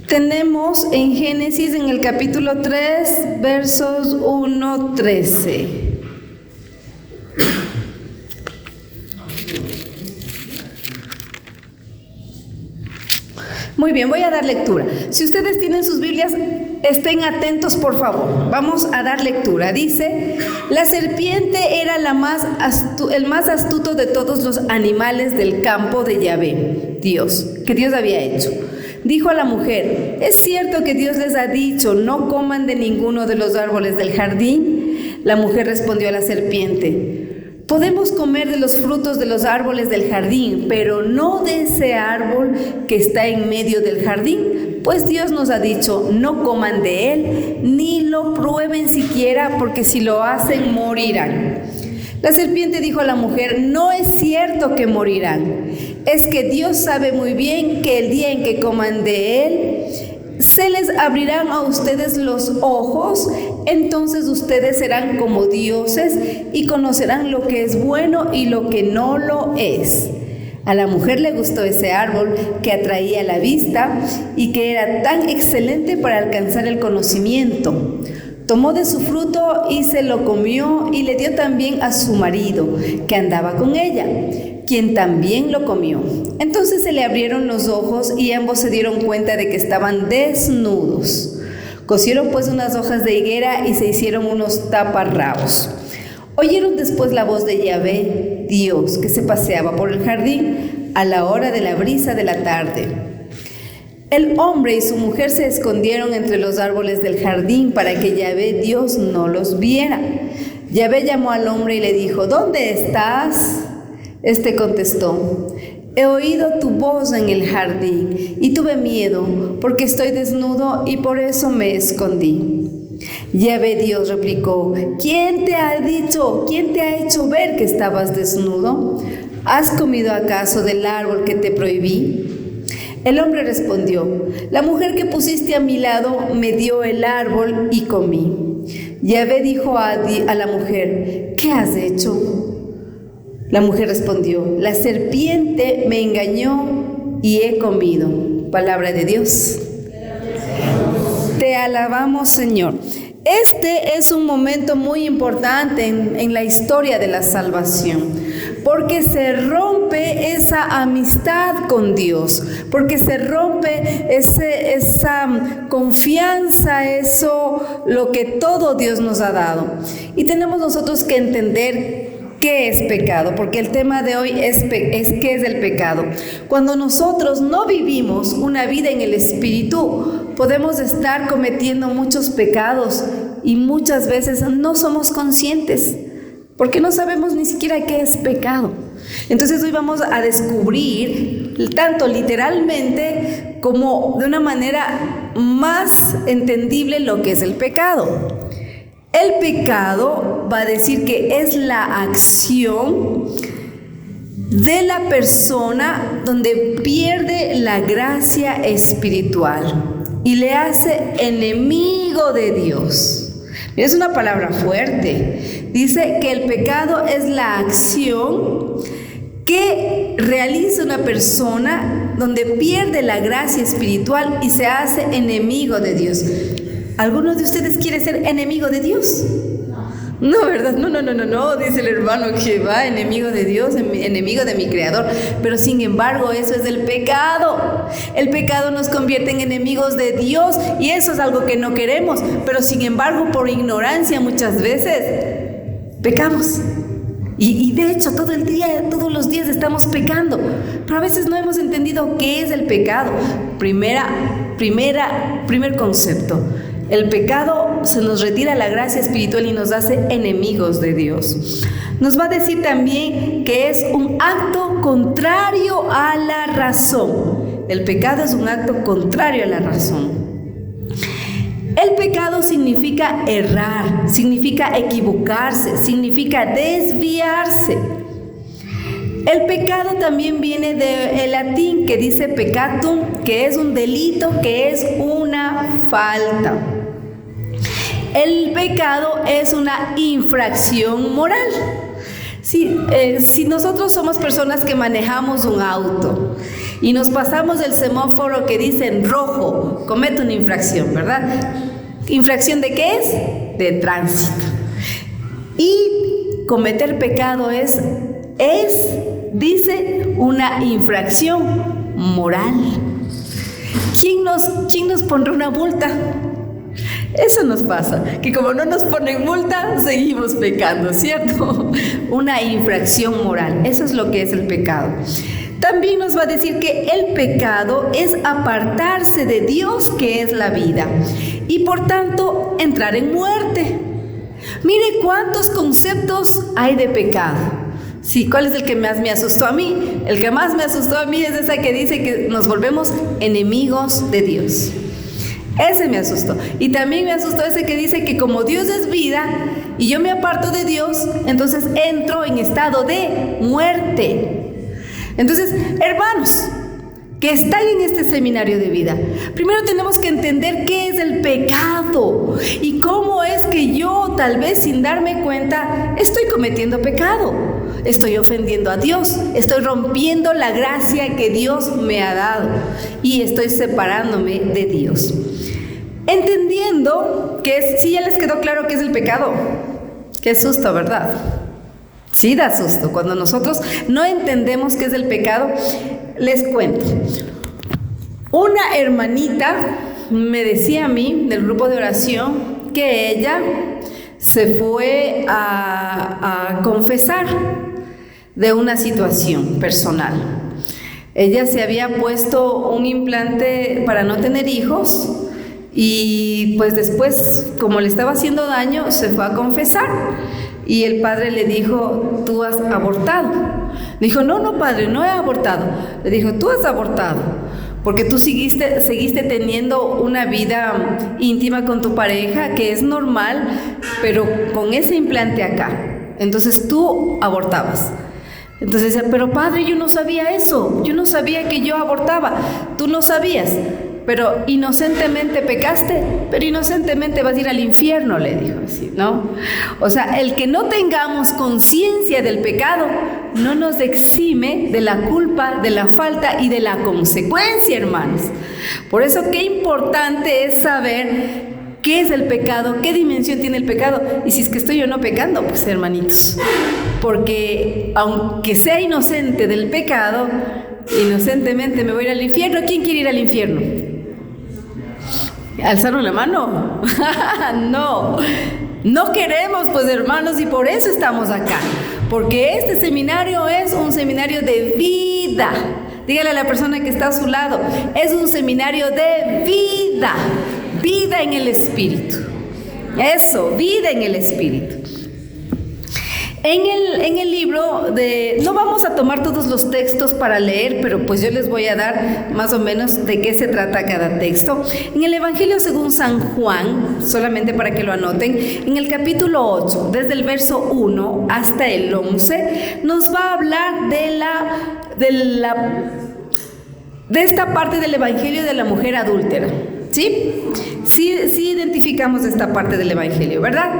Tenemos en Génesis, en el capítulo 3, versos 1-13. Muy bien, voy a dar lectura. Si ustedes tienen sus Biblias, estén atentos, por favor. Vamos a dar lectura. Dice: la serpiente era el más astuto de todos los animales del campo de Yahvé, Dios, que Dios había hecho. Dijo a la mujer: ¿es cierto que Dios les ha dicho, no coman de ninguno de los árboles del jardín? La mujer respondió a la serpiente: podemos comer de los frutos de los árboles del jardín, pero no de ese árbol que está en medio del jardín, pues Dios nos ha dicho, no coman de él, ni lo prueben siquiera, porque si lo hacen, morirán. La serpiente dijo a la mujer: no es cierto que morirán, es que Dios sabe muy bien que el día en que coman de él, se les abrirán a ustedes los ojos, entonces ustedes serán como dioses y conocerán lo que es bueno y lo que no lo es. A la mujer le gustó ese árbol que atraía la vista y que era tan excelente para alcanzar el conocimiento. Tomó de su fruto y se lo comió y le dio también a su marido, que andaba con ella, quien también lo comió. Entonces se le abrieron los ojos y ambos se dieron cuenta de que estaban desnudos. Cosieron pues unas hojas de higuera y se hicieron unos taparrabos. Oyeron después la voz de Yahvé, Dios, que se paseaba por el jardín a la hora de la brisa de la tarde. El hombre y su mujer se escondieron entre los árboles del jardín para que Yahvé, Dios, no los viera. Yahvé llamó al hombre y le dijo: ¿dónde estás? Este contestó: he oído tu voz en el jardín y tuve miedo porque estoy desnudo y por eso me escondí. Yahvé, Dios, replicó: ¿quién te ha hecho ver que estabas desnudo? ¿Has comido acaso del árbol que te prohibí? El hombre respondió: la mujer que pusiste a mi lado me dio el árbol y comí. Yahvé dijo a la mujer: ¿qué has hecho? La mujer respondió: la serpiente me engañó y he comido. Palabra de Dios. Te alabamos, Señor. Este es un momento muy importante en la historia de la salvación, porque se rompe esa amistad con Dios, porque se rompe esa confianza, lo que todo Dios nos ha dado. Y tenemos nosotros que entender qué es pecado, porque el tema de hoy es qué es el pecado. Cuando nosotros no vivimos una vida en el Espíritu, podemos estar cometiendo muchos pecados y muchas veces no somos conscientes, porque no sabemos ni siquiera qué es pecado. Entonces hoy vamos a descubrir, tanto literalmente como de una manera más entendible, lo que es el pecado. El pecado va a decir que es la acción de la persona donde pierde la gracia espiritual y le hace enemigo de Dios. Es una palabra fuerte. Dice que el pecado es la acción que realiza una persona donde pierde la gracia espiritual y se hace enemigo de Dios. ¿Alguno de ustedes quiere ser enemigo de Dios? No, ¿verdad? No, dice el hermano que va enemigo de Dios, enemigo de mi Creador. Pero sin embargo, eso es el pecado. El pecado nos convierte en enemigos de Dios y eso es algo que no queremos. Pero sin embargo, por ignorancia muchas veces pecamos. Y de hecho todos los días estamos pecando. Pero a veces no hemos entendido qué es el pecado. Primer concepto. El pecado se nos retira la gracia espiritual y nos hace enemigos de Dios. Nos va a decir también que es un acto contrario a la razón. El pecado es un acto contrario a la razón. El pecado significa errar, significa equivocarse, significa desviarse. El pecado también viene del latín que dice peccatum, que es un delito, que es una falta. El pecado es una infracción moral. Si nosotros somos personas que manejamos un auto y nos pasamos del semáforo que dice en rojo, comete una infracción, ¿verdad? ¿Infracción de qué es? De tránsito. Y cometer pecado es, dice, una infracción moral. ¿Quién nos pondrá una multa? Eso nos pasa, que como no nos ponen multa, seguimos pecando, ¿cierto? Una infracción moral, eso es lo que es el pecado. También nos va a decir que el pecado es apartarse de Dios, que es la vida, y por tanto entrar en muerte. Mire cuántos conceptos hay de pecado. Sí, ¿cuál es el que más me asustó a mí? El que más me asustó a mí es esa que dice que nos volvemos enemigos de Dios. Ese me asustó. Y también me asustó ese que dice que como Dios es vida y yo me aparto de Dios, entonces entro en estado de muerte. Entonces, hermanos que están en este seminario de vida, primero tenemos que entender qué es el pecado y cómo es que yo, tal vez sin darme cuenta, estoy cometiendo pecado. Estoy ofendiendo a Dios, estoy rompiendo la gracia que Dios me ha dado y estoy separándome de Dios. Entendiendo que sí, ya les quedó claro qué es el pecado. Qué susto, ¿verdad? Sí da susto. Cuando nosotros no entendemos qué es el pecado, les cuento. Una hermanita me decía a mí, del grupo de oración, que ella se fue a confesar de una situación personal. Ella se había puesto un implante para no tener hijos y pues después, como le estaba haciendo daño, se fue a confesar y el padre le dijo: tú has abortado. Dijo: no padre, no he abortado. Le dijo: tú has abortado porque tú seguiste teniendo una vida íntima con tu pareja, que es normal, pero con ese implante acá, entonces tú abortabas. Entonces decía: pero padre, yo no sabía eso, yo no sabía que yo abortaba. Tú no sabías, pero inocentemente pecaste, pero inocentemente vas a ir al infierno, le dijo así, ¿no? O sea, el que no tengamos conciencia del pecado no nos exime de la culpa, de la falta y de la consecuencia, hermanos. Por eso qué importante es saber qué es el pecado, qué dimensión tiene el pecado, y si es que estoy yo no pecando, pues hermanitos, porque aunque sea inocente del pecado, inocentemente me voy a ir al infierno. ¿Quién quiere ir al infierno? ¿Alzaron la mano? No queremos, pues hermanos, y por eso estamos acá, porque este seminario es un seminario de vida. Dígale a la persona que está a su lado: es un seminario de vida. Vida en el Espíritu. Eso, vida en el Espíritu. En el libro no vamos a tomar todos los textos para leer, pero pues yo les voy a dar más o menos de qué se trata cada texto. En el Evangelio según San Juan, solamente para que lo anoten, en el capítulo 8, desde el verso 1 hasta el 11, nos va a hablar de esta parte del Evangelio de la mujer adúltera. Sí identificamos esta parte del Evangelio, ¿verdad?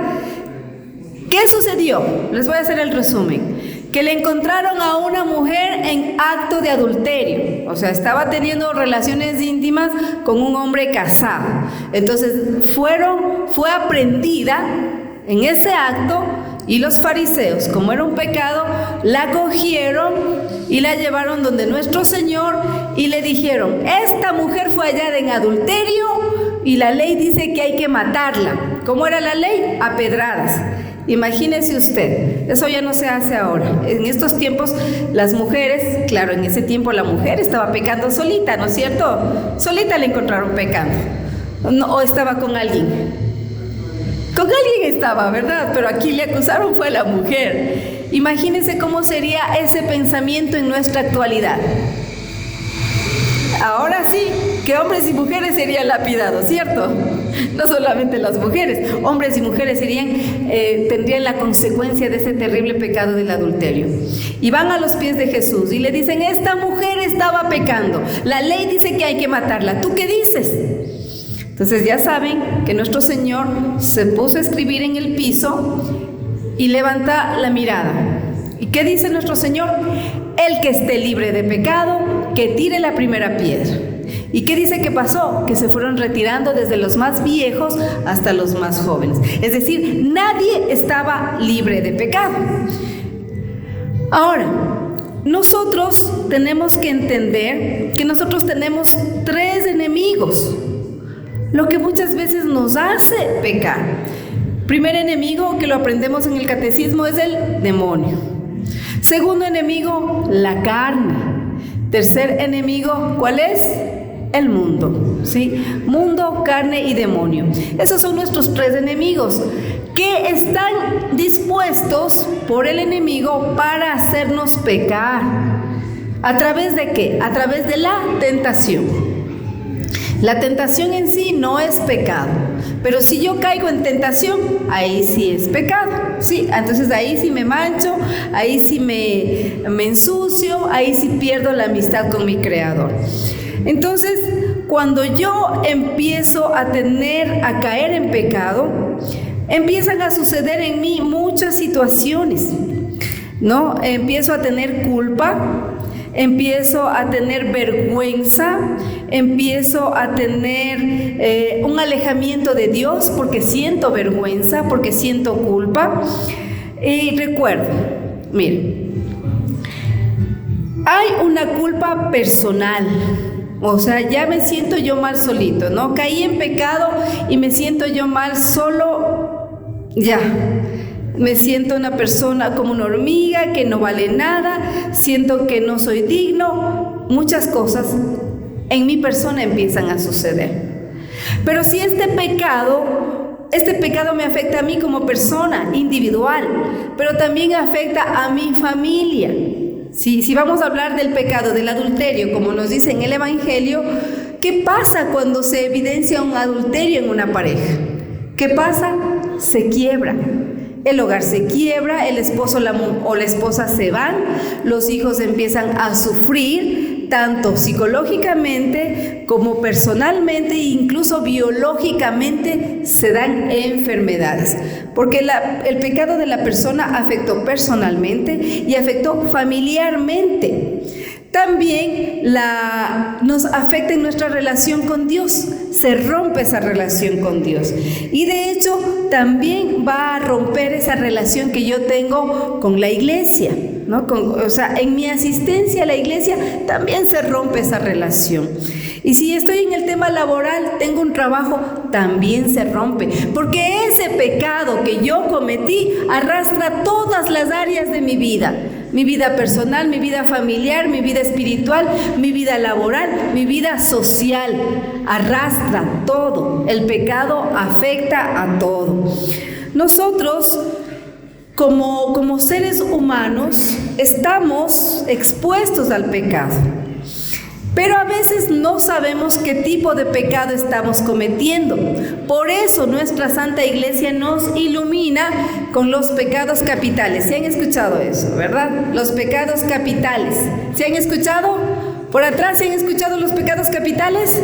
¿Qué sucedió? Les voy a hacer el resumen. Que le encontraron a una mujer en acto de adulterio, o sea, estaba teniendo relaciones íntimas con un hombre casado. Entonces fue aprendida en ese acto, y los fariseos, como era un pecado, la cogieron y la llevaron donde nuestro Señor y le dijeron: esta mujer fue hallada en adulterio y la ley dice que hay que matarla. ¿Cómo era la ley? A pedradas. Imagínese usted, eso ya no se hace ahora. En estos tiempos las mujeres, claro, en ese tiempo la mujer estaba pecando solita, ¿no es cierto? Solita le encontraron pecando, o estaba con alguien. Con alguien estaba, ¿verdad? Pero aquí le acusaron fue a la mujer. Imagínense cómo sería ese pensamiento en nuestra actualidad. Ahora sí, que hombres y mujeres serían lapidados, ¿cierto? No solamente las mujeres, hombres y mujeres tendrían la consecuencia de ese terrible pecado del adulterio. Y van a los pies de Jesús y le dicen: esta mujer estaba pecando, la ley dice que hay que matarla, ¿tú qué dices? Entonces ya saben que nuestro Señor se puso a escribir en el piso y levanta la mirada. ¿Y qué dice nuestro Señor? El que esté libre de pecado, que tire la primera piedra. ¿Y qué dice que pasó? Que se fueron retirando desde los más viejos hasta los más jóvenes. Es decir, nadie estaba libre de pecado. Ahora, nosotros tenemos que entender que nosotros tenemos 3 enemigos, lo que muchas veces nos hace pecar. Primer enemigo, que lo aprendemos en el catecismo, es el demonio. Segundo enemigo, la carne. Tercer enemigo, ¿cuál es? El mundo, ¿sí? Mundo, carne y demonio. Esos son nuestros 3 enemigos que están dispuestos por el enemigo para hacernos pecar. ¿A través de qué? A través de la tentación. La tentación en sí no es pecado, pero si yo caigo en tentación, ahí sí es pecado, ¿sí? Entonces ahí sí me mancho, ahí sí me ensucio, ahí sí pierdo la amistad con mi Creador. Entonces, cuando yo empiezo a caer en pecado, empiezan a suceder en mí muchas situaciones, ¿no? Empiezo a tener culpa, empiezo a tener vergüenza, empiezo a tener un alejamiento de Dios porque siento vergüenza, porque siento culpa. Y recuerdo, miren, hay una culpa personal. O sea, ya me siento yo mal solito, ¿no? Caí en pecado y me siento yo mal solo, ya. Me siento una persona como una hormiga que no vale nada, siento que no soy digno, muchas cosas en mi persona empiezan a suceder. Pero si este pecado me afecta a mí como persona individual, pero también afecta a mi familia. Si vamos a hablar del pecado del adulterio, como nos dice en el Evangelio, ¿qué pasa cuando se evidencia un adulterio en una pareja? ¿Qué pasa? Se quiebra. El hogar se quiebra, el esposo o la esposa se van, los hijos empiezan a sufrir, tanto psicológicamente como personalmente e incluso biológicamente se dan enfermedades. Porque el pecado de la persona afectó personalmente y afectó familiarmente. También nos afecta en nuestra relación con Dios, se rompe esa relación con Dios. Y de hecho, también va a romper esa relación que yo tengo con la iglesia, ¿no? O sea, en mi asistencia a la iglesia también se rompe esa relación. Y si estoy en el tema laboral, tengo un trabajo, también se rompe. Porque ese pecado que yo cometí arrastra todas las áreas de mi vida. Mi vida personal, mi vida familiar, mi vida espiritual, mi vida laboral, mi vida social. Arrastra todo. El pecado afecta a todo. Nosotros, como seres humanos, estamos expuestos al pecado. Pero a veces no sabemos qué tipo de pecado estamos cometiendo. Por eso nuestra Santa Iglesia nos ilumina con los pecados capitales. ¿Se han escuchado eso, verdad? Los pecados capitales. ¿Se han escuchado? ¿Por atrás se han escuchado los pecados capitales?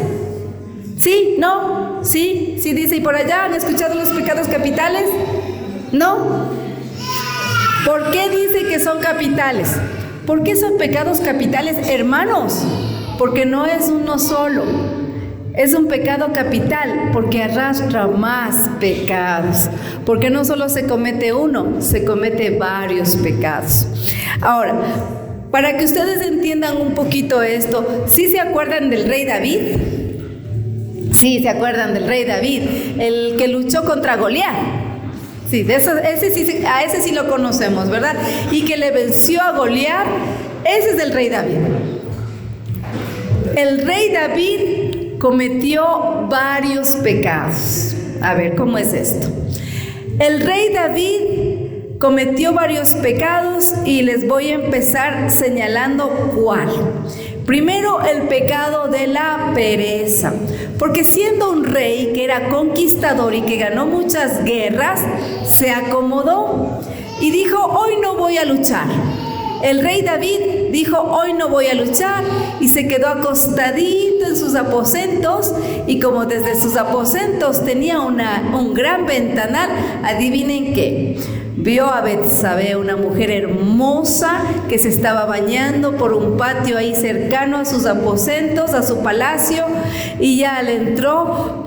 ¿Sí? ¿No? ¿Sí? ¿Sí dice? ¿Y por allá han escuchado los pecados capitales? ¿No? ¿Por qué dice que son capitales? ¿Por qué son pecados capitales, hermanos? Porque no es uno solo, es un pecado capital, porque arrastra más pecados, porque no solo se comete uno, se comete varios pecados. Ahora, para que ustedes entiendan un poquito esto, ¿sí se acuerdan del rey David? Sí, se acuerdan del rey David, el que luchó contra Goliat. Sí, a ese sí lo conocemos, ¿verdad? Y que le venció a Goliat, ese es el rey David. El rey David cometió varios pecados. A ver, ¿cómo es esto? El rey David cometió varios pecados y les voy a empezar señalando cuál. Primero, el pecado de la pereza. Porque siendo un rey que era conquistador y que ganó muchas guerras, se acomodó y dijo, hoy no voy a luchar. El rey David dijo, hoy no voy a luchar, y se quedó acostadito en sus aposentos, y como desde sus aposentos tenía un gran ventanal, adivinen qué, vio a Betsabé, una mujer hermosa que se estaba bañando por un patio ahí cercano a sus aposentos, a su palacio, y ya le entró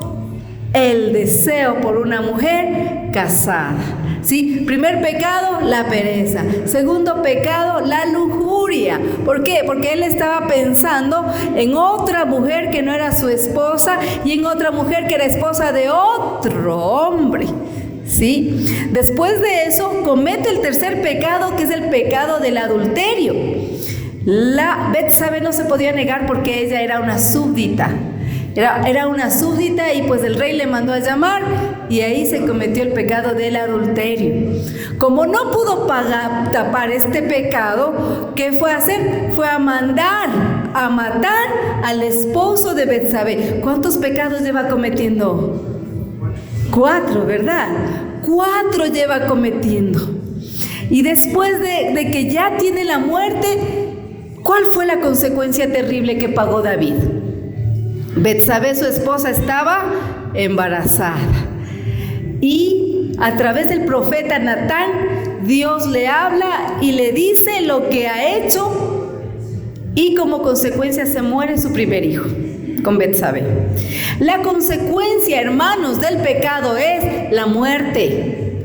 el deseo por una mujer casada. ¿Sí? Primer pecado, la pereza. Segundo pecado, la lujuria. ¿Por qué? Porque él estaba pensando en otra mujer que no era su esposa y en otra mujer que era esposa de otro hombre. ¿Sí? Después de eso, comete el tercer pecado, que es el pecado del adulterio. La Betsabé no se podía negar porque ella era una súbdita. Era una súbdita y pues el rey le mandó a llamar y ahí se cometió el pecado del adulterio. Como no pudo tapar este pecado, ¿qué fue a hacer? Fue a mandar a matar al esposo de Betsabé. ¿Cuántos pecados lleva cometiendo? 4, ¿verdad? 4 lleva cometiendo. Y después de que ya tiene la muerte, ¿cuál fue la consecuencia terrible que pagó David? Betsabé, su esposa, estaba embarazada. Y a través del profeta Natán, Dios le habla y le dice lo que ha hecho, y como consecuencia se muere su primer hijo con Betsabé. La consecuencia, hermanos, del pecado es la muerte.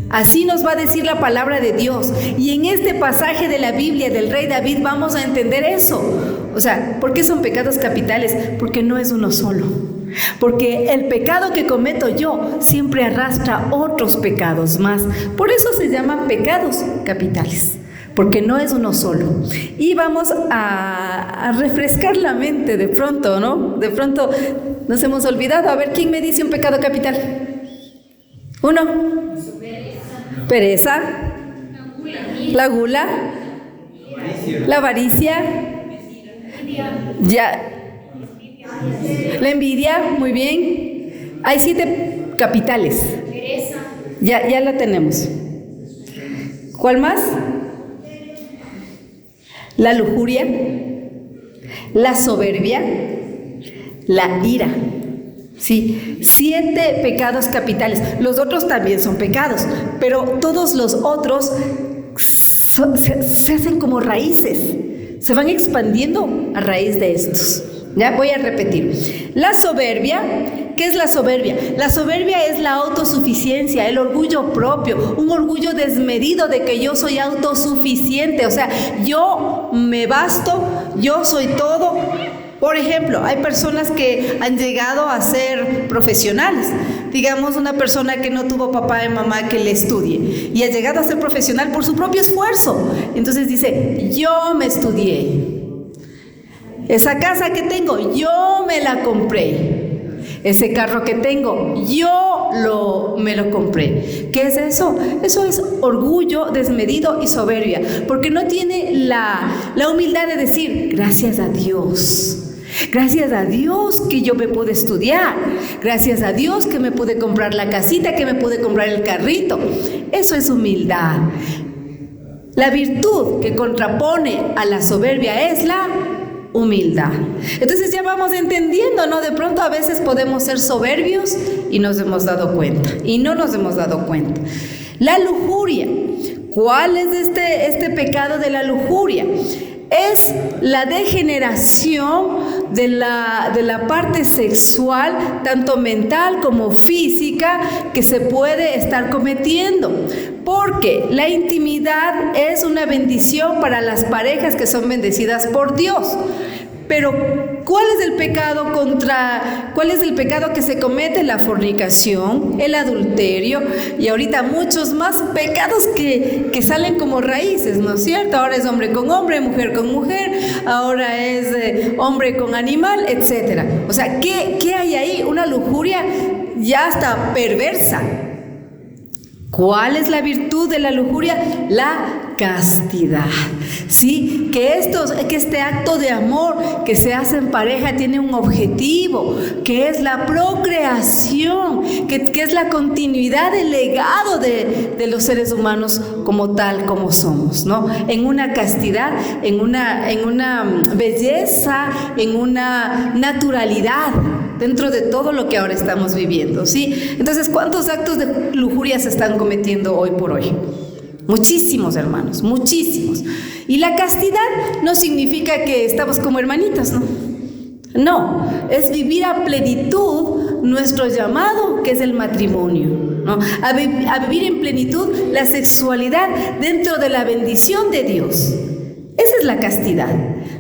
Así nos va a decir la palabra de Dios. Y en este pasaje de la Biblia del rey David vamos a entender eso. O sea, ¿por qué son pecados capitales? Porque no es uno solo. Porque el pecado que cometo yo siempre arrastra otros pecados más. Por eso se llaman pecados capitales. Porque no es uno solo. Y vamos a refrescar la mente de pronto, ¿no? De pronto nos hemos olvidado. A ver, ¿quién me dice un pecado capital? Uno. Pereza. La gula. La avaricia. Ya. La envidia, muy bien. Hay 7 capitales. Ya la tenemos. ¿Cuál más? La lujuria, la soberbia, la ira. Sí, 7 pecados capitales. Los otros también son pecados, pero todos los otros se hacen como raíces, se van expandiendo a raíz de estos. Ya voy a repetir. La soberbia, ¿qué es la soberbia? La soberbia es la autosuficiencia, el orgullo propio, un orgullo desmedido de que yo soy autosuficiente, o sea, yo me basto, yo soy todo. Por ejemplo, hay personas que han llegado a ser profesionales. Digamos, una persona que no tuvo papá y mamá que le estudie y ha llegado a ser profesional por su propio esfuerzo. Entonces dice, yo me estudié. Esa casa que tengo, yo me la compré. Ese carro que tengo, yo me lo compré. ¿Qué es eso? Eso es orgullo desmedido y soberbia, porque no tiene la humildad de decir, gracias a Dios. Gracias a Dios que yo me pude estudiar. Gracias a Dios que me pude comprar la casita, que me pude comprar el carrito. Eso es humildad. La virtud que contrapone a la soberbia es la humildad. Entonces ya vamos entendiendo, ¿no? De pronto a veces podemos ser soberbios y nos hemos dado cuenta, y no nos hemos dado cuenta. La lujuria. ¿Cuál es este pecado de la lujuria? Es la degeneración de la parte sexual, tanto mental como física, que se puede estar cometiendo. Porque la intimidad es una bendición para las parejas que son bendecidas por Dios. Pero, ¿cuál es el pecado que se comete? La fornicación, el adulterio y ahorita muchos más pecados que salen como raíces, ¿no es cierto? Ahora es hombre con hombre, mujer con mujer, ahora es hombre con animal, etcétera. O sea, ¿qué hay ahí? Una lujuria ya hasta perversa. ¿Cuál es la virtud de la lujuria? La castidad, ¿sí? Que este acto de amor que se hace en pareja tiene un objetivo, que es la procreación, que es la continuidad del legado de los seres humanos como tal, como somos, ¿no? En una castidad, en una belleza, en una naturalidad, dentro de todo lo que ahora estamos viviendo, ¿sí? Entonces, ¿cuántos actos de lujuria se están cometiendo hoy por hoy? Muchísimos, hermanos, muchísimos. Y la castidad no significa que estamos como hermanitas, ¿no? No, es vivir a plenitud nuestro llamado, que es el matrimonio, ¿no? A vivir en plenitud la sexualidad dentro de la bendición de Dios. Esa es la castidad.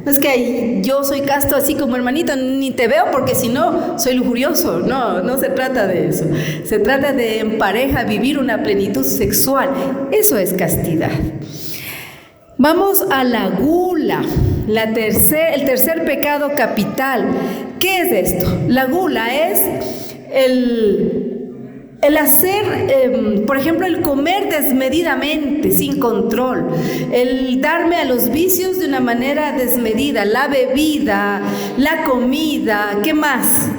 No es que yo soy casto así como hermanito, ni te veo porque si no soy lujurioso. No se trata de eso. Se trata de en pareja vivir una plenitud sexual. Eso es castidad. Vamos a la gula, el tercer pecado capital. ¿Qué es esto? La gula es el hacer, por ejemplo, el comer desmedidamente, sin control, el darme a los vicios de una manera desmedida, la bebida, la comida, ¿qué más?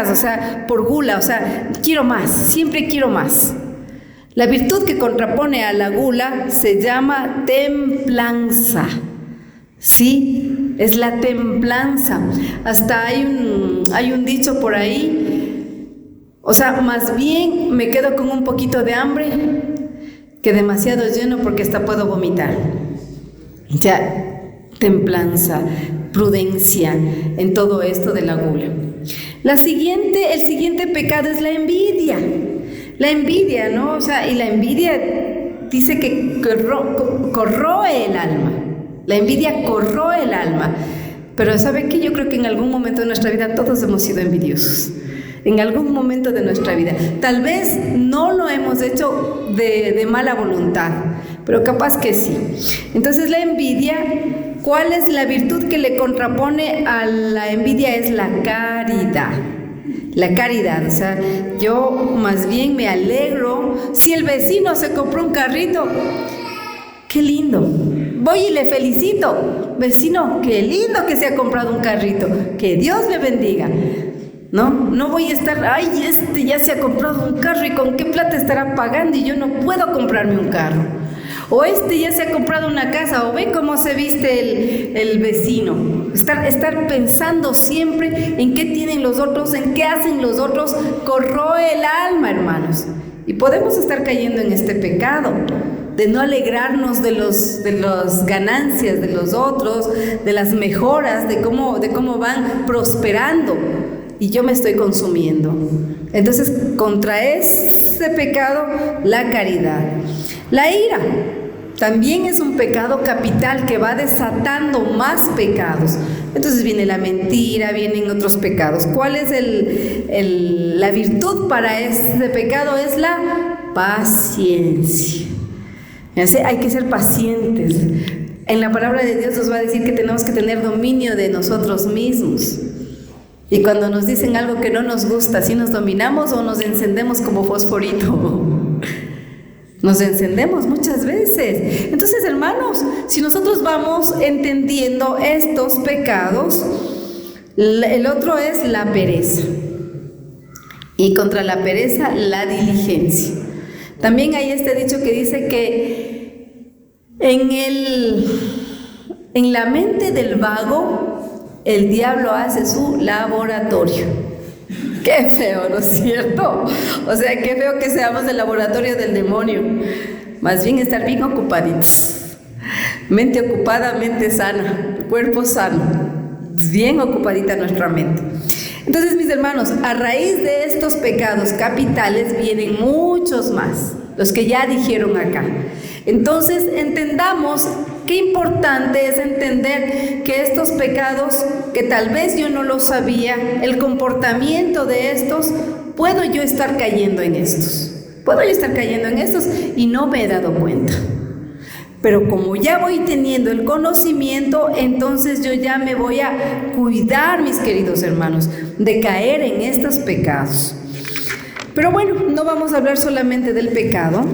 O sea, por gula, o sea, quiero más, siempre quiero más. La virtud que contrapone a la gula se llama templanza, ¿sí? Es la templanza. Hasta hay un dicho por ahí. O sea, más bien me quedo con un poquito de hambre que demasiado lleno porque hasta puedo vomitar. Ya, templanza, prudencia en todo esto de la gula. El siguiente pecado es la envidia. La envidia, ¿no? O sea, y la envidia dice que corroe el alma. La envidia corroe el alma. Pero ¿sabe qué? Yo creo que en algún momento de nuestra vida todos hemos sido envidiosos. En algún momento de nuestra vida. Tal vez no lo hemos hecho de mala voluntad, pero capaz que sí. Entonces la envidia, ¿cuál es la virtud que le contrapone a la envidia? Es la caridad. La caridad, o sea, yo más bien me alegro si el vecino se compró un carrito. ¡Qué lindo! Voy y le felicito. Vecino, qué lindo que se ha comprado un carrito. Que Dios le bendiga. No voy a estar, ya se ha comprado un carro y con qué plata estará pagando y yo no puedo comprarme un carro. O ya se ha comprado una casa, o ve cómo se viste el vecino. Estar pensando siempre en qué tienen los otros, en qué hacen los otros, corroe el alma, hermanos. Y podemos estar cayendo en este pecado de no alegrarnos de las ganancias de los otros, de las mejoras, de cómo van prosperando. Y yo me estoy consumiendo. Entonces, contra ese pecado, la caridad. La ira también es un pecado capital que va desatando más pecados. Entonces viene la mentira, vienen otros pecados. ¿Cuál es la virtud para ese pecado? Es la paciencia. Hay que ser pacientes. En la palabra de Dios nos va a decir que tenemos que tener dominio de nosotros mismos. Y cuando nos dicen algo que no nos gusta, ¿sí nos dominamos o nos encendemos como fosforito? Nos encendemos muchas veces. Entonces, hermanos, si nosotros vamos entendiendo estos pecados, el otro es la pereza. Y contra la pereza, la diligencia. También hay este dicho que dice que en la mente del vago, el diablo hace su laboratorio. Qué feo, ¿no es cierto? O sea, qué feo que seamos el laboratorio del demonio. Más bien estar bien ocupaditos. Mente ocupada, mente sana, cuerpo sano. Bien ocupadita nuestra mente. Entonces, mis hermanos, a raíz de estos pecados capitales vienen muchos más, los que ya dijeron acá. Entonces, entendamos qué importante es entender que estos pecados, que tal vez yo no lo sabía, el comportamiento de estos, puedo yo estar cayendo en estos. Puedo yo estar cayendo en estos y no me he dado cuenta. Pero como ya voy teniendo el conocimiento, entonces yo ya me voy a cuidar, mis queridos hermanos, de caer en estos pecados. Pero bueno, no vamos a hablar solamente del pecado,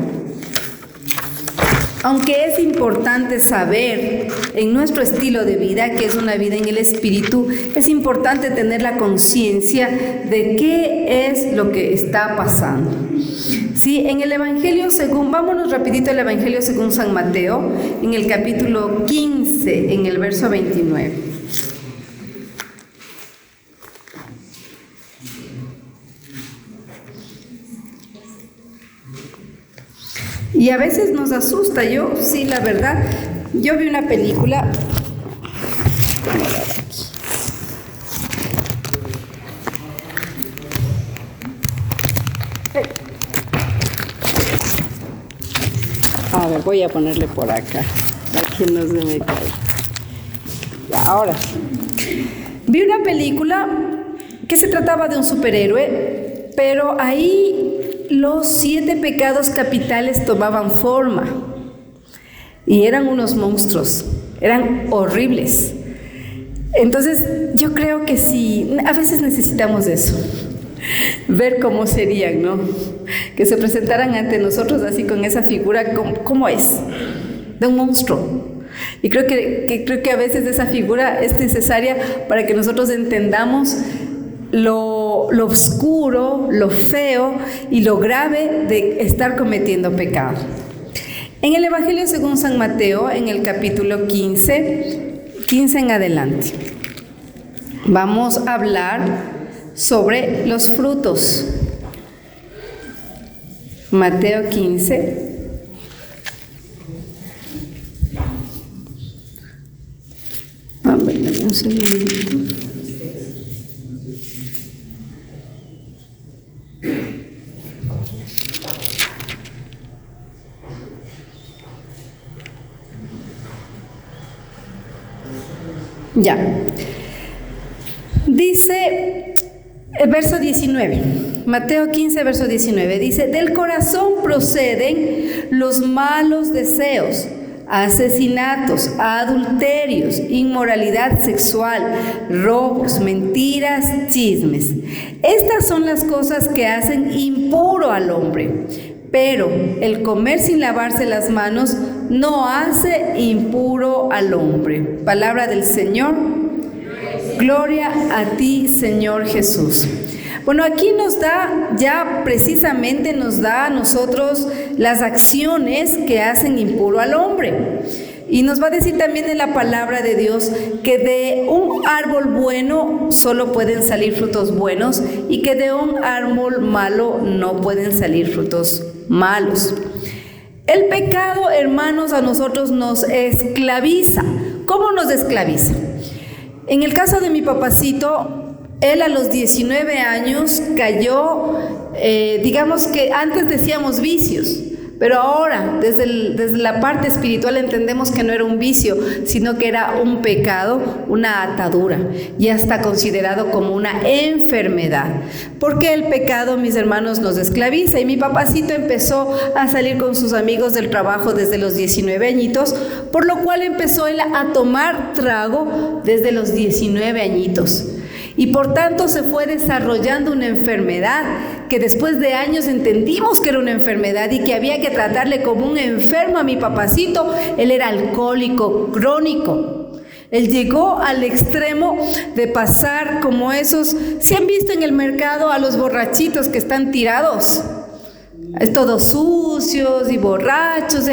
Aunque es importante saber en nuestro estilo de vida, que es una vida en el Espíritu, es importante tener la conciencia de qué es lo que está pasando. Sí, en el Evangelio vámonos rapidito al Evangelio según San Mateo, en el capítulo 15, en el verso 29. Y a veces nos asusta. Yo, sí, la verdad, yo vi una película. A ver, voy a ponerle por acá, para que no se me caiga. Ya, ahora sí. Vi una película que se trataba de un superhéroe, pero ahí los 7 pecados capitales tomaban forma y eran unos monstruos, eran horribles. Entonces yo creo que sí, a veces necesitamos eso, ver cómo serían, ¿no? Que se presentaran ante nosotros así con esa figura, ¿cómo es? De un monstruo. Y creo que a veces esa figura es necesaria para que nosotros entendamos lo oscuro, lo feo y lo grave de estar cometiendo pecado. En el Evangelio según San Mateo, en el capítulo 15 en adelante, vamos a hablar sobre los frutos. Mateo 15. A ver, dame un segundito. Ya. Dice el verso 19, Mateo 15, verso 19, dice: del corazón proceden los malos deseos, asesinatos, adulterios, inmoralidad sexual, robos, mentiras, chismes. Estas son las cosas que hacen impuro al hombre. Pero el comer sin lavarse las manos no hace impuro al hombre. Palabra del Señor. Gloria a ti, Señor Jesús. Bueno, aquí nos da, ya precisamente nos da a nosotros las acciones que hacen impuro al hombre. Y nos va a decir también en la palabra de Dios que de un árbol bueno solo pueden salir frutos buenos y que de un árbol malo no pueden salir frutos malos. El pecado, hermanos, a nosotros nos esclaviza. ¿Cómo nos esclaviza? En el caso de mi papacito, él a los 19 años cayó, digamos que antes decíamos vicios, pero ahora desde la parte espiritual entendemos que no era un vicio, sino que era un pecado, una atadura, ya está considerado como una enfermedad, porque el pecado, mis hermanos, nos esclaviza. Y mi papacito empezó a salir con sus amigos del trabajo desde los 19 añitos, por lo cual empezó él a tomar trago desde los 19 añitos. Y por tanto se fue desarrollando una enfermedad que después de años entendimos que era una enfermedad y que había que tratarle como un enfermo a mi papacito. Él era alcohólico crónico. Él llegó al extremo de pasar como esos, ¿se han visto en el mercado a los borrachitos que están tirados? Todos sucios y borrachos.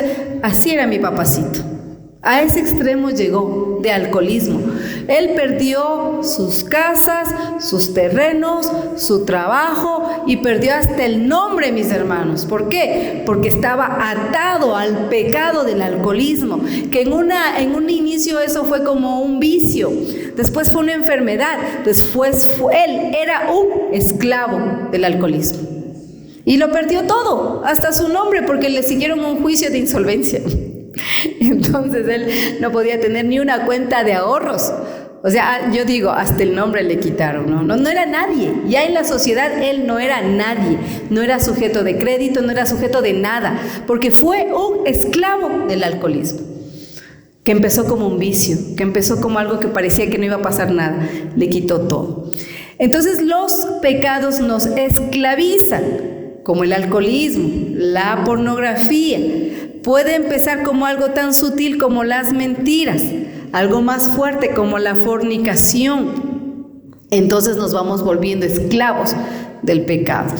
Así era mi papacito. A ese extremo llegó de alcoholismo. Él perdió sus casas, sus terrenos, su trabajo y perdió hasta el nombre, mis hermanos. ¿Por qué? Porque estaba atado al pecado del alcoholismo, que en un inicio eso fue como un vicio, después fue una enfermedad, después él era un esclavo del alcoholismo. Y lo perdió todo, hasta su nombre, porque le siguieron un juicio de insolvencia. Entonces él no podía tener ni una cuenta de ahorros. O sea, yo digo, hasta el nombre le quitaron, no era nadie. Ya en la sociedad él no era nadie, no era sujeto de crédito, no era sujeto de nada, porque fue un esclavo del alcoholismo, que empezó como un vicio, que empezó como algo que parecía que no iba a pasar nada, le quitó todo. Entonces los pecados nos esclavizan, como el alcoholismo, la pornografía. puede empezar como algo tan sutil como las mentiras, algo más fuerte como la fornicación. Entonces nos vamos volviendo esclavos del pecado.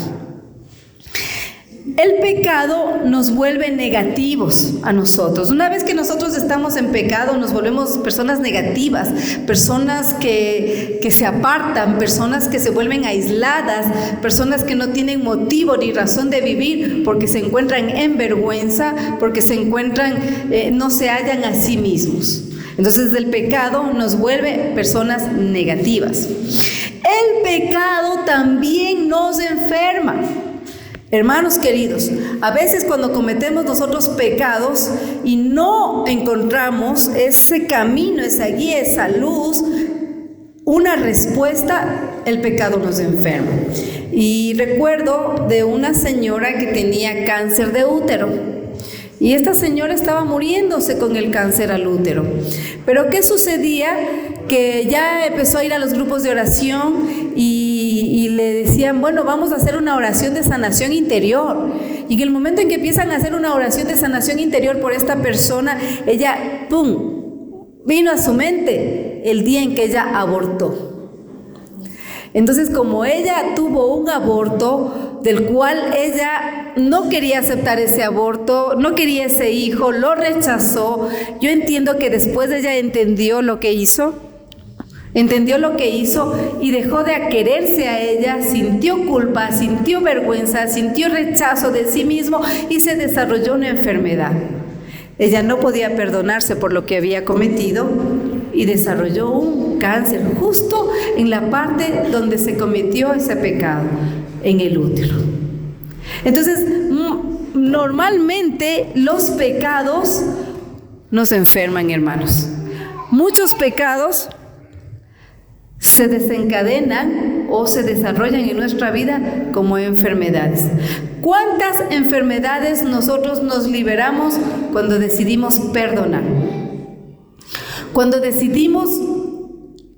El pecado nos vuelve negativos a nosotros. Una vez que nosotros estamos en pecado, nos volvemos personas negativas, personas que se apartan, personas que se vuelven aisladas, personas que no tienen motivo ni razón de vivir porque se encuentran en vergüenza, porque no se hallan a sí mismos. Entonces el pecado nos vuelve personas negativas. El pecado también nos enferma. Hermanos queridos, a veces cuando cometemos nosotros pecados y no encontramos ese camino, esa guía, esa luz, una respuesta, el pecado nos enferma. Y recuerdo de una señora que tenía cáncer de útero. Y esta señora estaba muriéndose con el cáncer al útero. Pero ¿qué sucedía? Que ya empezó a ir a los grupos de oración y le decían, bueno, vamos a hacer una oración de sanación interior. Y en el momento en que empiezan a hacer una oración de sanación interior por esta persona, ella, ¡pum!, vino a su mente el día en que ella abortó. Entonces, como ella tuvo un aborto del cual ella no quería aceptar ese aborto, no quería ese hijo, lo rechazó, yo entiendo que después ella entendió lo que hizo y dejó de quererse a ella, sintió culpa, sintió vergüenza, sintió rechazo de sí mismo y se desarrolló una enfermedad. Ella no podía perdonarse por lo que había cometido y desarrolló un cáncer justo en la parte donde se cometió ese pecado, en el útero. Entonces, normalmente los pecados nos enferman, hermanos. Muchos pecados se desencadenan o se desarrollan en nuestra vida como enfermedades. ¿Cuántas enfermedades nosotros nos liberamos cuando decidimos perdonar? Cuando decidimos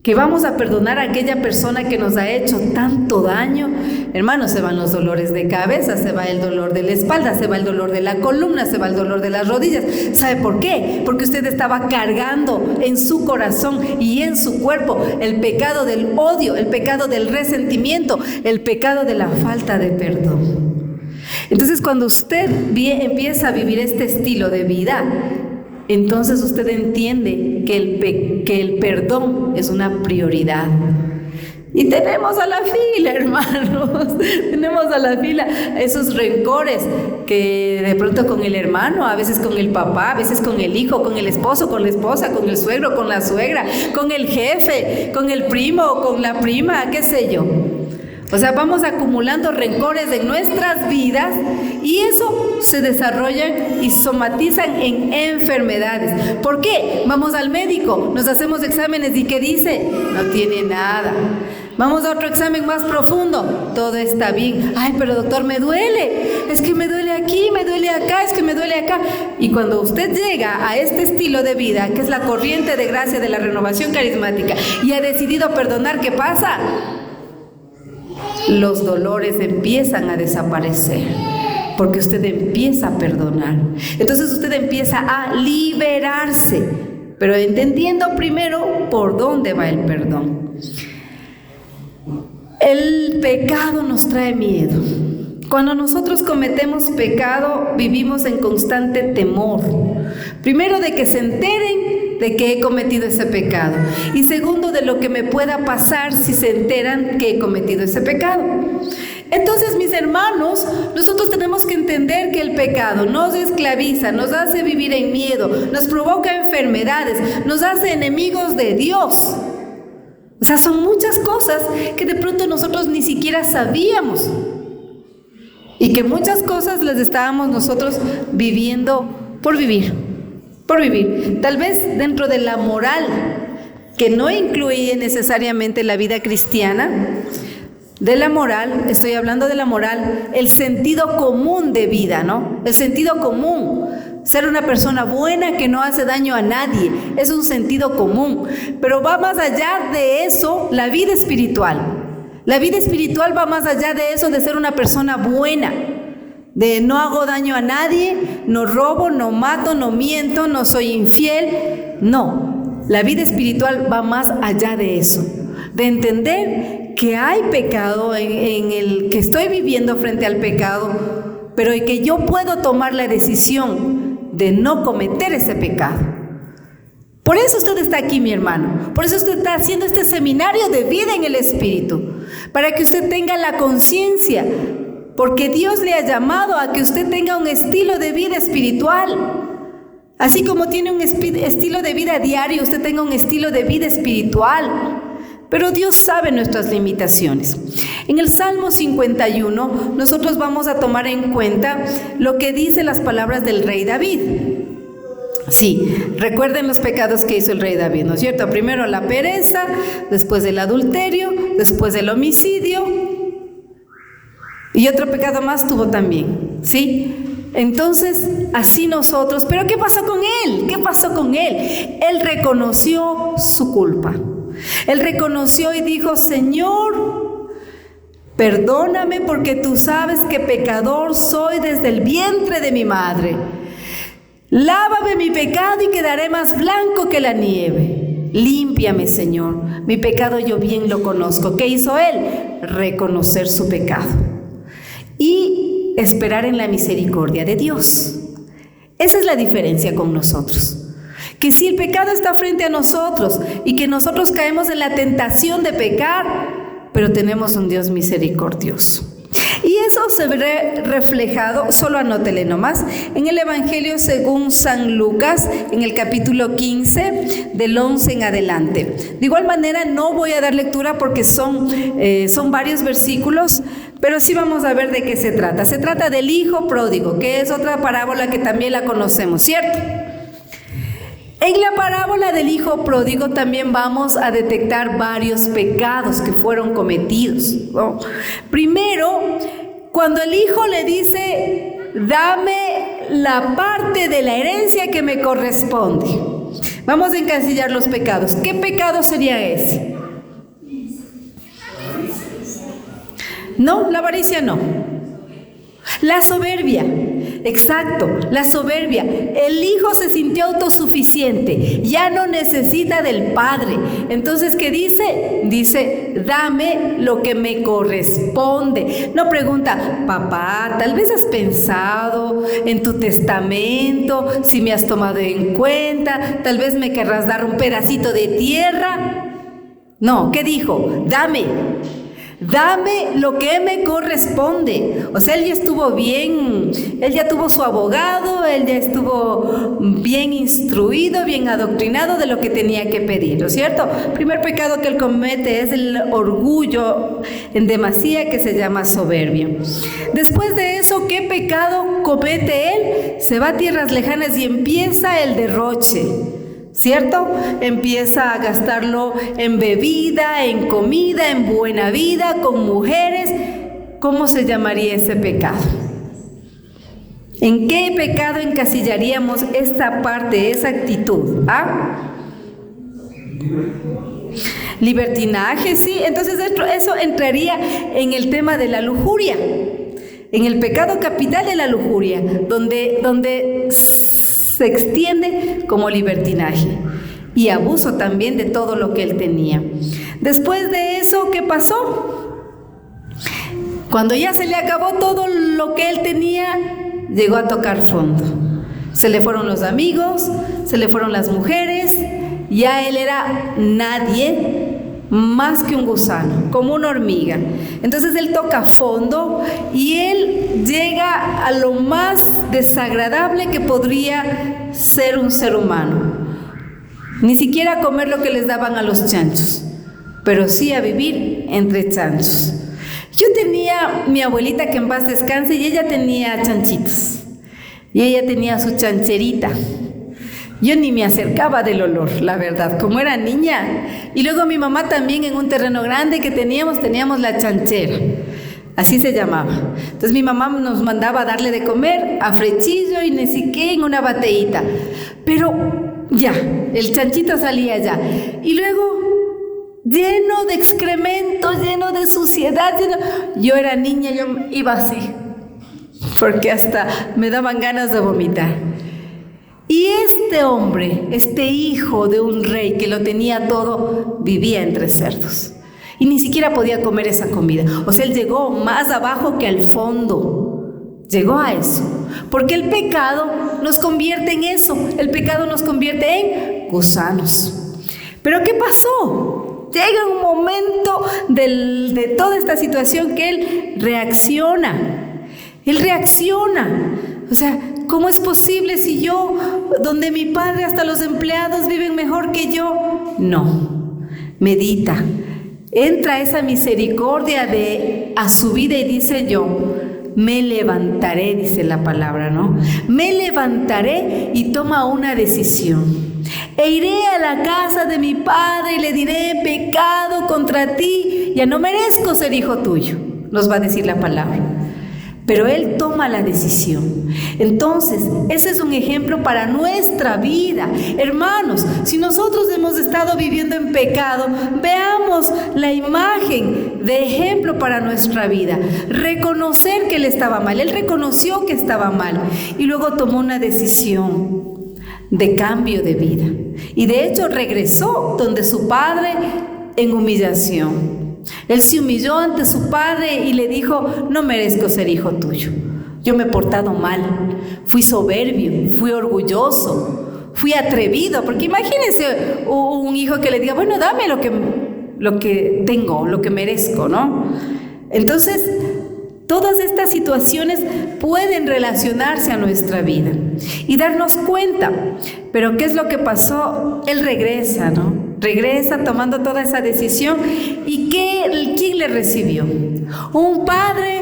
que vamos a perdonar a aquella persona que nos ha hecho tanto daño, hermanos, se van los dolores de cabeza, se va el dolor de la espalda, se va el dolor de la columna, se va el dolor de las rodillas. ¿Sabe por qué? Porque usted estaba cargando en su corazón y en su cuerpo el pecado del odio, el pecado del resentimiento, el pecado de la falta de perdón. Entonces, cuando usted empieza a vivir este estilo de vida, entonces usted entiende que el perdón es una prioridad. Y tenemos a la fila, hermanos, tenemos a la fila esos rencores que de pronto con el hermano, a veces con el papá, a veces con el hijo, con el esposo, con la esposa, con el suegro, con la suegra, con el jefe, con el primo, con la prima, qué sé yo. O sea, vamos acumulando rencores en nuestras vidas y eso se desarrolla y somatizan en enfermedades. ¿Por qué? Vamos al médico, nos hacemos exámenes y ¿qué dice? No tiene nada. Vamos a otro examen más profundo, todo está bien. Ay, pero doctor, me duele, es que me duele aquí, me duele acá, es que me duele acá. Y cuando usted llega a este estilo de vida, que es la corriente de gracia de la renovación carismática, y ha decidido perdonar, ¿qué pasa? Los dolores empiezan a desaparecer porque usted empieza a perdonar. Entonces usted empieza a liberarse, pero entendiendo primero por dónde va el perdón. El pecado nos trae miedo. Cuando nosotros cometemos pecado, vivimos en constante temor. Primero, de que se enteren de que he cometido ese pecado. Y segundo, de lo que me pueda pasar si se enteran que he cometido ese pecado. Entonces, mis hermanos, nosotros tenemos que entender que el pecado nos esclaviza, nos hace vivir en miedo, nos provoca enfermedades, nos hace enemigos de Dios. O sea, son muchas cosas que de pronto nosotros ni siquiera sabíamos. Y que muchas cosas las estábamos nosotros viviendo por vivir. Tal vez dentro de la moral, que no incluye necesariamente la vida cristiana, de la moral, estoy hablando de la moral, el sentido común de vida, ¿no? El sentido común. Ser una persona buena que no hace daño a nadie, es un sentido común. Pero va más allá de eso la vida espiritual. La vida espiritual va más allá de eso, de ser una persona buena. de no hago daño a nadie, no robo, no mato, no miento, no soy infiel. No, la vida espiritual va más allá de eso, de entender que hay pecado en el que estoy viviendo frente al pecado, pero que yo puedo tomar la decisión de no cometer ese pecado. Por eso usted está aquí, mi hermano. Por eso usted está haciendo este seminario de vida en el Espíritu, para que usted tenga la conciencia, porque Dios le ha llamado a que usted tenga un estilo de vida espiritual. Así como tiene un estilo de vida diario, usted tenga un estilo de vida espiritual. Pero Dios sabe nuestras limitaciones. En el Salmo 51, nosotros vamos a tomar en cuenta lo que dice las palabras del rey David. Sí, recuerden los pecados que hizo el rey David, ¿no es cierto? Primero la pereza, después el adulterio, después el homicidio, y otro pecado más tuvo también, ¿sí? Entonces, así nosotros, ¿pero qué pasó con él? ¿Qué pasó con él? Él reconoció su culpa. Él reconoció y dijo: Señor, perdóname, porque tú sabes que pecador soy desde el vientre de mi madre. Lávame mi pecado y quedaré más blanco que la nieve. Límpiame, Señor. Mi pecado yo bien lo conozco. ¿Qué hizo él? Reconocer su pecado y esperar en la misericordia de Dios. Esa es la diferencia con nosotros. Que si el pecado está frente a nosotros y que nosotros caemos en la tentación de pecar, pero tenemos un Dios misericordioso. Y eso se ve reflejado, solo anótele nomás, en el Evangelio según San Lucas, en el capítulo 15, del 11 en adelante. De igual manera, no voy a dar lectura porque son varios versículos, pero sí vamos a ver de qué se trata. Se trata del hijo pródigo, que es otra parábola que también la conocemos, ¿cierto? En la parábola del hijo pródigo también vamos a detectar varios pecados que fueron cometidos, ¿no? Primero, cuando el hijo le dice: dame la parte de la herencia que me corresponde. Vamos a encasillar los pecados. ¿Qué pecado sería ese? No, la avaricia no. La soberbia, exacto, la soberbia. El hijo se sintió autosuficiente, ya no necesita del padre. Entonces, ¿qué dice? Dice: dame lo que me corresponde. No pregunta: papá, tal vez has pensado en tu testamento, si me has tomado en cuenta, tal vez me querrás dar un pedacito de tierra. No, ¿qué dijo? Dame lo que me corresponde. O sea, él ya estuvo bien, él ya tuvo su abogado, él ya estuvo bien instruido, bien adoctrinado de lo que tenía que pedir, ¿no es cierto? El primer pecado que él comete es el orgullo en demasía, que se llama soberbia. Después de eso, ¿qué pecado comete él? Se va a tierras lejanas y empieza el derroche, ¿cierto? Empieza a gastarlo en bebida, en comida, en buena vida, con mujeres. ¿Cómo se llamaría ese pecado? ¿En qué pecado encasillaríamos esta parte, esa actitud? ¿Ah? Libertinaje, sí. Entonces eso entraría en el tema de la lujuria, en el pecado capital de la lujuria, donde se extiende como libertinaje y abuso también de todo lo que él tenía. Después de eso, ¿qué pasó? Cuando ya se le acabó todo lo que él tenía, llegó a tocar fondo. Se le fueron los amigos, se le fueron las mujeres, ya él era nadie más que un gusano, como una hormiga. Entonces él toca fondo y él llega a lo más desagradable que podría ser un ser humano. Ni siquiera comer lo que les daban a los chanchos, pero sí a vivir entre chanchos. Yo tenía mi abuelita, que en paz descanse, y ella tenía chanchitos, y ella tenía su chancherita. Yo ni me acercaba del olor, la verdad, como era niña. Y luego mi mamá también, en un terreno grande que teníamos la chanchera, así se llamaba. Entonces mi mamá nos mandaba a darle de comer a frechillo y ni siquiera en una bateíta. Pero ya, el chanchito salía ya. Y luego, lleno de excrementos, lleno de suciedad. Yo era niña, yo iba así. porque hasta me daban ganas de vomitar. Y este hombre, este hijo de un rey que lo tenía todo, vivía entre cerdos. Y ni siquiera podía comer esa comida. O sea, él llegó más abajo que al fondo. Llegó a eso. Porque el pecado nos convierte en eso. El pecado nos convierte en gusanos. Pero ¿qué pasó? Llega un momento de toda esta situación que él reacciona. Él reacciona. O sea, ¿cómo es posible si yo, donde mi padre hasta los empleados viven mejor que yo? No, medita, entra esa misericordia a su vida y dice yo, me levantaré, dice la palabra, ¿no? Me levantaré y toma una decisión. E iré a la casa de mi padre y le diré, pecado contra ti, ya no merezco ser hijo tuyo, nos va a decir la palabra. Pero él toma la decisión. Entonces, ese es un ejemplo para nuestra vida. Hermanos, si nosotros hemos estado viviendo en pecado, veamos la imagen de ejemplo para nuestra vida. Reconocer que él estaba mal. Él reconoció que estaba mal y luego tomó una decisión de cambio de vida. Y de hecho regresó donde su padre en humillación. Él se humilló ante su padre y le dijo, no merezco ser hijo tuyo. Yo me he portado mal, fui soberbio, fui orgulloso, fui atrevido. Porque imagínense un hijo que le diga, bueno, dame lo que tengo, lo que merezco, ¿no? Entonces, todas estas situaciones pueden relacionarse a nuestra vida y darnos cuenta. Pero ¿qué es lo que pasó? Él regresa, ¿no? Regresa tomando toda esa decisión. ¿Y quién le recibió? Un padre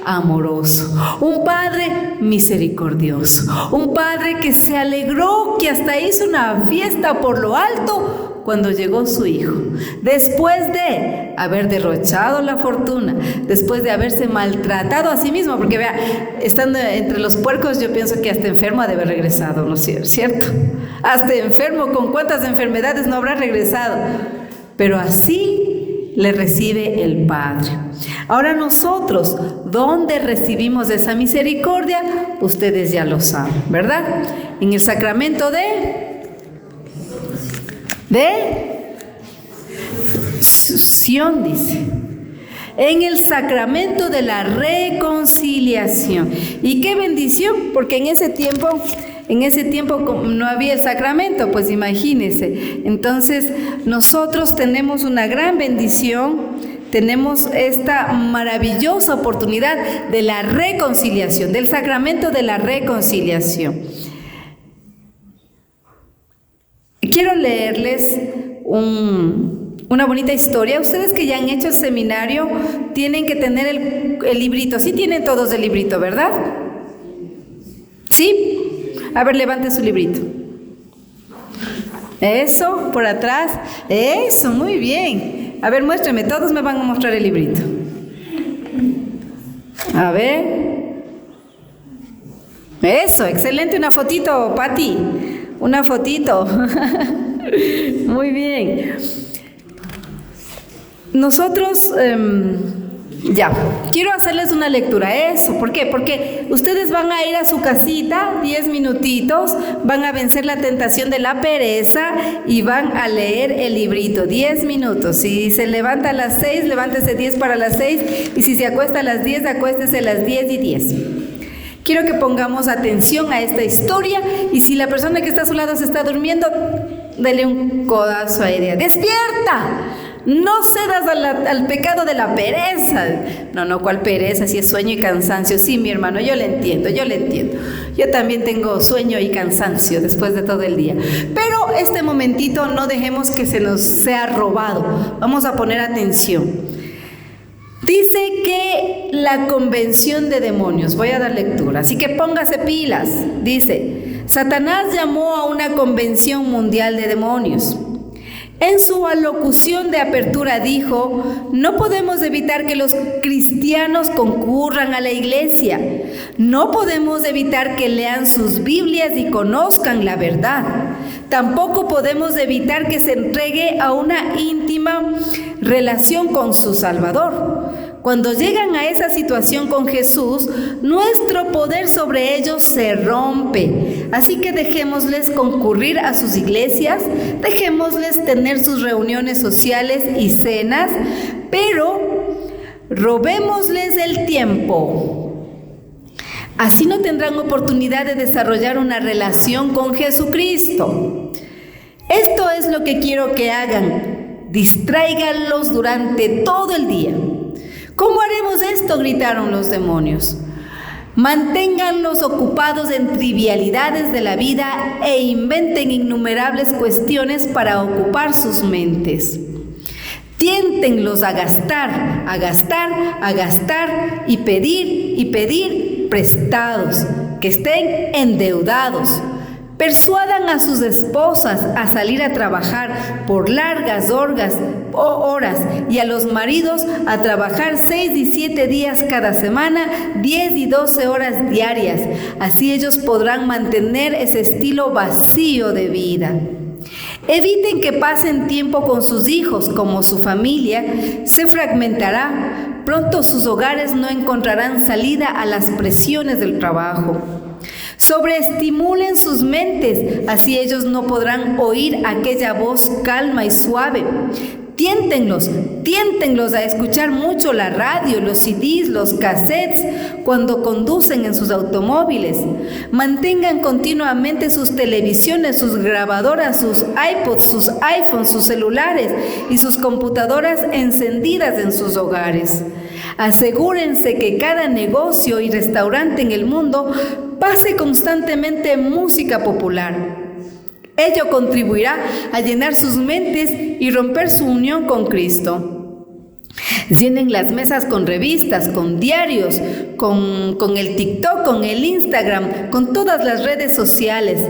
amoroso, un padre misericordioso, un padre que se alegró, que hasta hizo una fiesta por lo alto cuando llegó su hijo. Después de haber derrochado la fortuna, después de haberse maltratado a sí mismo, porque vea, estando entre los puercos, yo pienso que hasta enfermo ha de haber regresado, ¿no es cierto? Hasta enfermo, ¿con cuántas enfermedades no habrá regresado? Pero así le recibe el Padre. Ahora nosotros, ¿dónde recibimos esa misericordia? Ustedes ya lo saben, ¿verdad? En el sacramento de Sion, dice. En el sacramento de la reconciliación. Y qué bendición, porque en ese tiempo no había el sacramento, pues imagínense. Entonces nosotros tenemos una gran bendición, tenemos esta maravillosa oportunidad de la reconciliación, del sacramento de la reconciliación. Quiero leerles una bonita historia. Ustedes que ya han hecho el seminario tienen que tener el librito. Sí tienen todos el librito, ¿verdad? ¿Sí? A ver, levante su librito. Eso, por atrás. Eso, muy bien. A ver, muéstrame, todos me van a mostrar el librito. A ver. Eso, excelente, una fotito, Pati. Una fotito. Muy bien. Nosotros, quiero hacerles una lectura. Eso, ¿por qué? Porque ustedes van a ir a su casita 10 minutitos, van a vencer la tentación de la pereza y van a leer el librito 10 minutos. Si se levanta a las 6, levántese 10 para las 6, y si se acuesta a las 10, acuéstese a las 10:10. Quiero que pongamos atención a esta historia, y si la persona que está a su lado se está durmiendo, dele un codazo a ella. ¡Despierta! No cedas al pecado de la pereza. No, ¿cuál pereza? Si es sueño y cansancio. Sí, mi hermano, yo le entiendo. Yo también tengo sueño y cansancio después de todo el día. Pero este momentito no dejemos que se nos sea robado. Vamos a poner atención. Dice que la convención de demonios, voy a dar lectura, así que póngase pilas. Dice, Satanás llamó a una convención mundial de demonios. En su alocución de apertura dijo, no podemos evitar que los cristianos concurran a la iglesia. No podemos evitar que lean sus Biblias y conozcan la verdad. Tampoco podemos evitar que se entregue a una íntima relación con su Salvador. cuando llegan a esa situación con Jesús, nuestro poder sobre ellos se rompe. Así que dejémosles concurrir a sus iglesias, dejémosles tener sus reuniones sociales y cenas, pero robémosles el tiempo. Así no tendrán oportunidad de desarrollar una relación con Jesucristo. Esto es lo que quiero que hagan. Distráiganlos durante todo el día. ¿Cómo haremos esto?, gritaron los demonios. Manténganlos ocupados en trivialidades de la vida e inventen innumerables cuestiones para ocupar sus mentes. Tiéntenlos a gastar y pedir prestados, que estén endeudados. Persuadan a sus esposas a salir a trabajar por largas horas y a los maridos a trabajar 6 y 7 días cada semana, 10 y 12 horas diarias. Así ellos podrán mantener ese estilo vacío de vida. Eviten que pasen tiempo con sus hijos, como su familia se fragmentará. Pronto sus hogares no encontrarán salida a las presiones del trabajo. Sobreestimulen sus mentes, así ellos no podrán oír aquella voz calma y suave. Tiéntenlos a escuchar mucho la radio, los CDs, los cassettes cuando conducen en sus automóviles. Mantengan continuamente sus televisiones, sus grabadoras, sus iPods, sus iPhones, sus celulares y sus computadoras encendidas en sus hogares. Asegúrense que cada negocio y restaurante en el mundo pase constantemente música popular. Ello contribuirá a llenar sus mentes y romper su unión con Cristo. Llenen las mesas con revistas, con diarios, con el TikTok, con el Instagram, con todas las redes sociales.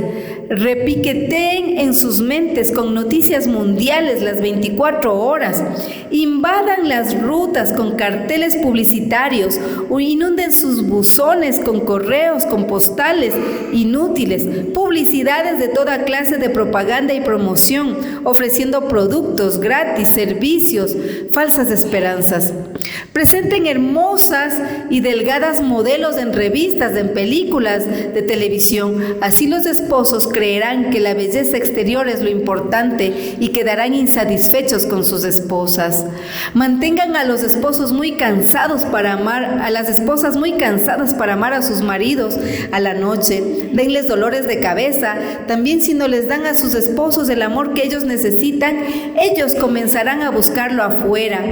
Repiqueteen en sus mentes con noticias mundiales las 24 horas. Invadan las rutas con carteles publicitarios o inunden sus buzones con correos, con postales inútiles, publicidades de toda clase de propaganda y promoción, ofreciendo productos gratis, servicios, falsas esperanzas. Presenten hermosas y delgadas modelos en revistas, en películas de televisión. Así los esposos creerán que la belleza exterior es lo importante y quedarán insatisfechos con sus esposas. Mantengan a los esposos muy cansados para amar, a las esposas muy cansadas para amar a sus maridos a la noche. Denles dolores de cabeza. También si no les dan a sus esposos el amor que ellos necesitan, ellos comenzarán a buscarlo afuera.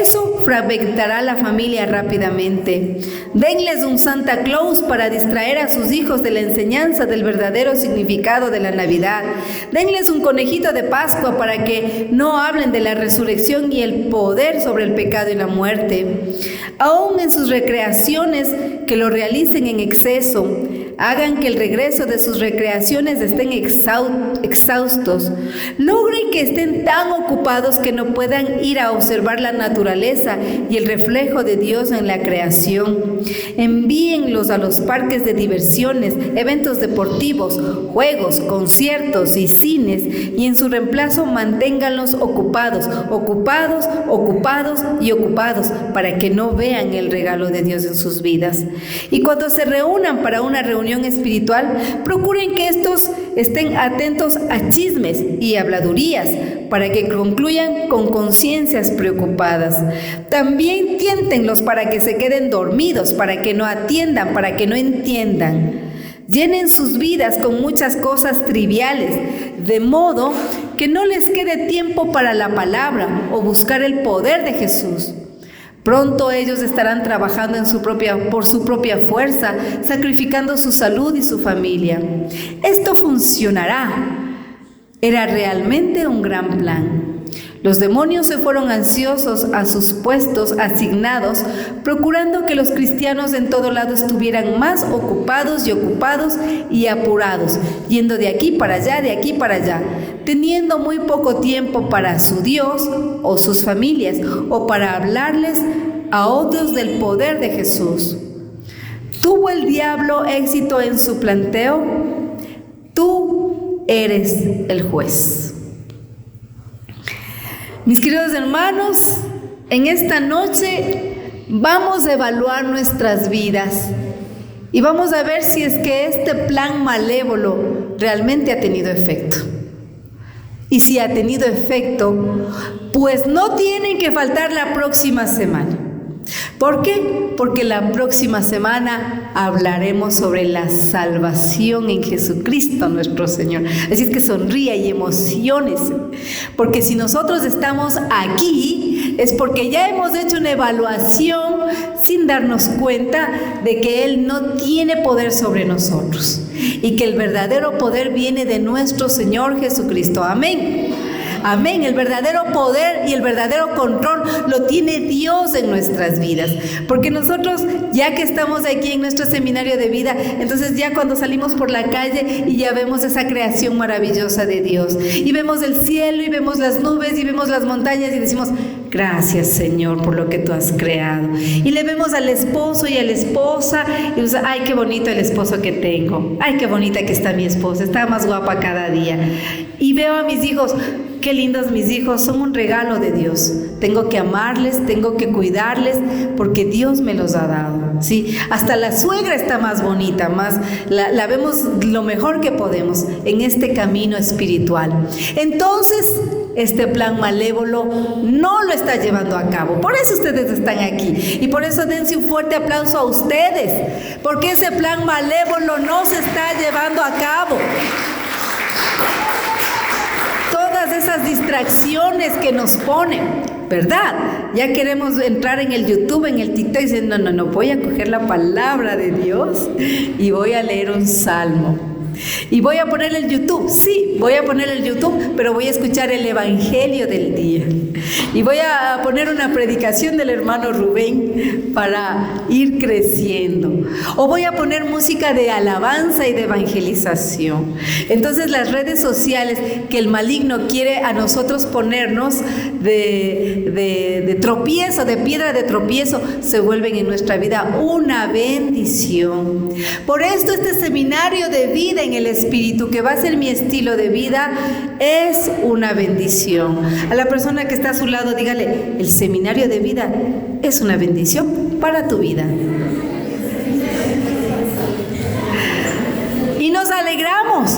Eso fragmentará la familia rápidamente. Denles un Santa Claus para distraer a sus hijos de la enseñanza del verdadero significado de la Navidad. Denles un conejito de Pascua para que no hablen de la resurrección y el poder sobre el pecado y la muerte. Aún en sus recreaciones, que lo realicen en exceso. Hagan que el regreso de sus recreaciones estén exhaustos. Logren que estén tan ocupados que no puedan ir a observar la naturaleza y el reflejo de Dios en la creación. Envíenlos a los parques de diversiones, eventos deportivos, juegos, conciertos y cines, y en su reemplazo manténganlos ocupados, para que no vean el regalo de Dios en sus vidas. Y cuando se reúnan para una reunión espiritual, procuren que estos estén atentos a chismes y habladurías para que concluyan con conciencias preocupadas. También tiéntenlos para que se queden dormidos, para que no atiendan, para que no entiendan. Llenen sus vidas con muchas cosas triviales, de modo que no les quede tiempo para la palabra o buscar el poder de Jesús. Pronto ellos estarán trabajando por su propia fuerza, sacrificando su salud y su familia. Esto funcionará. Era realmente un gran plan. Los demonios se fueron ansiosos a sus puestos asignados, procurando que los cristianos en todo lado estuvieran más ocupados y apurados, yendo de aquí para allá, teniendo muy poco tiempo para su Dios o sus familias, o para hablarles a otros del poder de Jesús. ¿Tuvo el diablo éxito en su planteo? Tú eres el juez. Mis queridos hermanos, en esta noche vamos a evaluar nuestras vidas y vamos a ver si es que este plan malévolo realmente ha tenido efecto. Y si ha tenido efecto, pues no tienen que faltar la próxima semana. ¿Por qué? Porque la próxima semana hablaremos sobre la salvación en Jesucristo nuestro Señor. Así es que sonría y emociónese, porque si nosotros estamos aquí es porque ya hemos hecho una evaluación sin darnos cuenta de que Él no tiene poder sobre nosotros y que el verdadero poder viene de nuestro Señor Jesucristo. Amén. Amén. El verdadero poder y el verdadero control lo tiene Dios en nuestras vidas. Porque nosotros, ya que estamos aquí en nuestro seminario de vida, entonces ya cuando salimos por la calle y ya vemos esa creación maravillosa de Dios, y vemos el cielo y vemos las nubes y vemos las montañas y decimos: gracias, Señor, por lo que tú has creado. Y le vemos al esposo y a la esposa y dice: ay, qué bonito el esposo que tengo. Ay, qué bonita que está mi esposa. Está más guapa cada día. Y veo a mis hijos. Qué lindos mis hijos, son un regalo de Dios. Tengo que amarles, tengo que cuidarles, porque Dios me los ha dado. ¿Sí? Hasta la suegra está más bonita, la vemos lo mejor que podemos en este camino espiritual. Entonces, este plan malévolo no lo está llevando a cabo. Por eso ustedes están aquí. Y por eso dense un fuerte aplauso a ustedes, porque ese plan malévolo no se está llevando a cabo. Esas distracciones que nos ponen, ¿verdad? Ya queremos entrar en el YouTube, en el TikTok y dicen: no, voy a coger la palabra de Dios y voy a leer un salmo. Y voy a poner el YouTube, sí, voy a poner el YouTube, pero voy a escuchar el Evangelio del día. Y voy a poner una predicación del hermano Rubén para ir creciendo. O voy a poner música de alabanza y de evangelización. Entonces las redes sociales que el maligno quiere a nosotros ponernos de tropiezo, de piedra de tropiezo, se vuelven en nuestra vida una bendición. Por esto este seminario de vida en el Espíritu, que va a ser mi estilo de vida, es una bendición. A la persona que está a su lado, dígale: el seminario de vida es una bendición para tu vida. Y nos alegramos,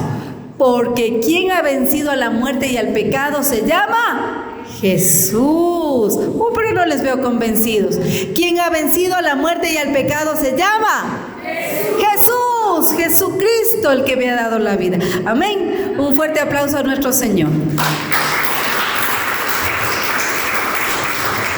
porque quien ha vencido a la muerte y al pecado se llama Jesús. Pero no les veo convencidos. ¿Quién ha vencido a la muerte y al pecado se llama Jesús, Jesucristo, el que me ha dado la vida. Amén. Un fuerte aplauso a nuestro Señor.